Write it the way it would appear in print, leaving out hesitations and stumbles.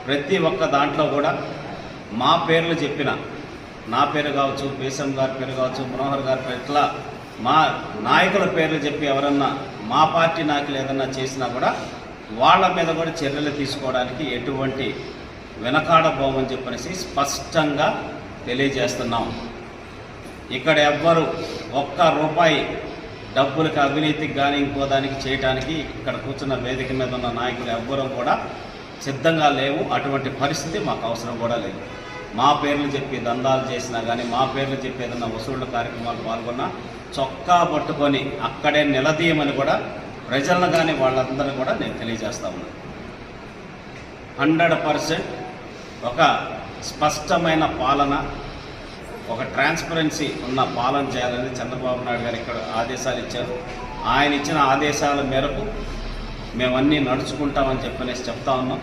ప్రతి ఒక్క దాంట్లో కూడా మా పేర్లు చెప్పిన, నా పేరు కావచ్చు, బేసం గారి పేరు కావచ్చు, మనోహర్ గారి పేరు, ఇట్లా మా నాయకుల పేర్లు చెప్పి ఎవరన్నా మా పార్టీ నాయకులు ఏదన్నా చేసినా కూడా వాళ్ళ మీద కూడా చర్యలు తీసుకోవడానికి ఎటువంటి వెనకాడబోమని చెప్పనేసి స్పష్టంగా తెలియజేస్తున్నాం. ఇక్కడ ఎవ్వరు ఒక్క రూపాయి డబ్బులకి, అవినీతికి కానీ ఇంకో దానికి చేయడానికి ఇక్కడ కూర్చున్న వేదిక మీద ఉన్న నాయకులు ఎవ్వరూ కూడా సిద్ధంగా లేవు. అటువంటి పరిస్థితి మాకు అవసరం కూడా లేదు. మా పేర్లు చెప్పి దందాలు చేసినా కానీ, మా పేర్లు చెప్పి ఏదన్నా వసూళ్ల కార్యక్రమాలు పాల్గొన్నా చొక్కా పట్టుకొని అక్కడే నిలదీయమని కూడా ప్రజలను కానీ వాళ్ళందరినీ కూడా నేను తెలియజేస్తా ఉన్నాను. 100% ఒక స్పష్టమైన పాలన, ఒక ట్రాన్స్పరెన్సీ ఉన్న పాలన చేయాలని చంద్రబాబు నాయుడు గారు ఇక్కడ ఆదేశాలు ఇచ్చారు. ఆయన ఇచ్చిన ఆదేశాల మేరకు మేమన్నీ నడుచుకుంటామని చెప్తా ఉన్నాం.